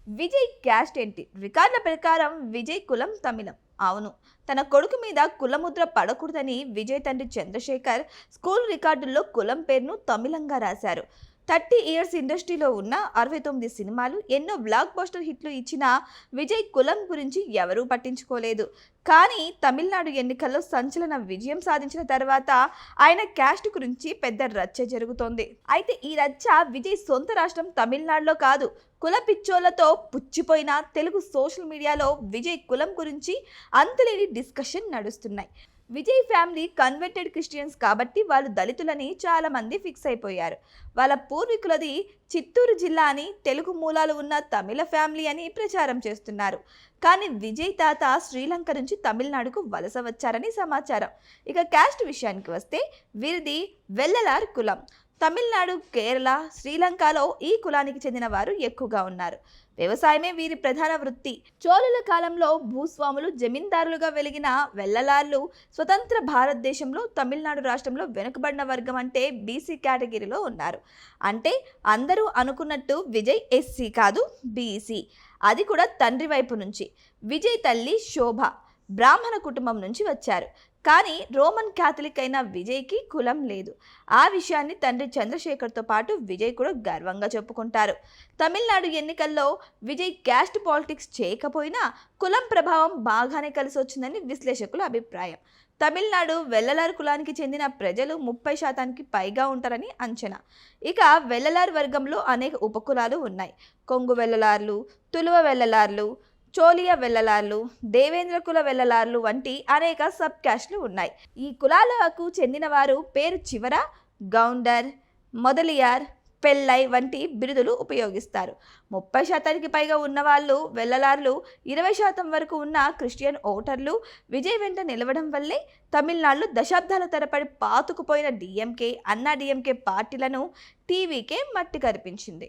Vijay caste ఏంటి? రికార్డుల ప్రకారం విజయ్ కులం తమిళం. అవును, తన కొడుకు మీద కులముద్ర పడకూడదని విజయ్ తండ్రి చంద్రశేఖర్ స్కూల్ రికార్డుల్లో కులం పేరును తమిళంగా రాశారు. 30 ఇయర్స్ ఇండస్ట్రీలో ఉన్న 69 సినిమాలు, ఎన్నో బ్లాక్ బస్టర్ హిట్లు ఇచ్చిన విజయ్ కులం గురించి ఎవరూ పట్టించుకోలేదు. కానీ తమిళనాడు ఎన్నికల్లో సంచలన విజయం సాధించిన తర్వాత ఆయన క్యాస్ట్ గురించి పెద్ద రచ్చ జరుగుతోంది. అయితే ఈ రచ్చ విజయ్ సొంత రాష్ట్రం తమిళనాడులో కాదు, కుల పిచ్చోళ్లతో పుచ్చిపోయిన తెలుగు సోషల్ మీడియాలో విజయ్ కులం గురించి అంతులేని డిస్కషన్ నడుస్తున్నాయి. విజయ్ ఫ్యామిలీ కన్వర్టెడ్ క్రిస్టియన్స్ కాబట్టి వాళ్ళు దళితులని చాలా మంది ఫిక్స్ అయిపోయారు. వాళ్ళ పూర్వీకులది చిత్తూరు జిల్లా అని, తెలుగు మూలాలు ఉన్న తమిళ ఫ్యామిలీ అని ప్రచారం చేస్తున్నారు. కానీ విజయ్ తాత శ్రీలంక నుంచి తమిళనాడుకు వలస వచ్చారని సమాచారం. ఇక క్యాస్ట్ విషయానికి వస్తే వీరిది వెల్లలార్ కులం. తమిళనాడు, కేరళ, శ్రీలంకలో ఈ కులానికి చెందిన వారు ఎక్కువగా ఉన్నారు. వ్యవసాయమే వీరి ప్రధాన వృత్తి. చోళుల కాలంలో భూస్వాములు, జమీందారులుగా వెలిగిన వెల్లలార్లు స్వతంత్ర భారతదేశంలో తమిళనాడు రాష్ట్రంలో వెనుకబడిన వర్గం అంటే బీసీ కేటగిరీలో ఉన్నారు. అంటే అందరూ అనుకున్నట్టు విజయ్ ఎస్సీ కాదు, బీసీ. అది కూడా తండ్రి వైపు నుంచి. విజయ్ తల్లి శోభ బ్రాహ్మణ కుటుంబం నుంచి వచ్చారు. కానీ రోమన్ క్యాథలిక్ అయిన విజయ్కి కులం లేదు. ఆ విషయాన్ని తండ్రి చంద్రశేఖర్తో పాటు విజయ్ కూడా గర్వంగా చెప్పుకుంటారు. తమిళనాడు ఎన్నికల్లో విజయ్ క్యాస్ట్ పాలిటిక్స్ చేయకపోయినా కులం ప్రభావం బాగానే కలిసి వచ్చిందని విశ్లేషకుల అభిప్రాయం. తమిళనాడు వెల్లలార్ కులానికి చెందిన ప్రజలు 30% పైగా ఉంటారని అంచనా. ఇక వెల్లలార్ వర్గంలో అనేక ఉపకులాలు ఉన్నాయి. కొంగు వెల్లలార్లు, తులువ వెల్లలార్లు, చోళియా వెల్లలార్లు, దేవేంద్ర కుల వెల్లలార్లు వంటి అనేక సబ్ క్యాస్ట్లు ఉన్నాయి. ఈ కులాలకు చెందిన వారు పేరు చివర గౌండర్, మొదలియార్, పెళ్ళై వంటి బిరుదులు ఉపయోగిస్తారు. 30% పైగా ఉన్నవాళ్ళు వెల్లలార్లు. 20% వరకు ఉన్న క్రిస్టియన్ ఓటర్లు విజయ్ వెంట నిలవడం వల్లే తమిళనాడులో దశాబ్దాల తరబడి పాతుకుపోయిన డిఎంకే, అన్నా డిఎంకే పార్టీలను టీవీకే మట్టి కరిపించింది.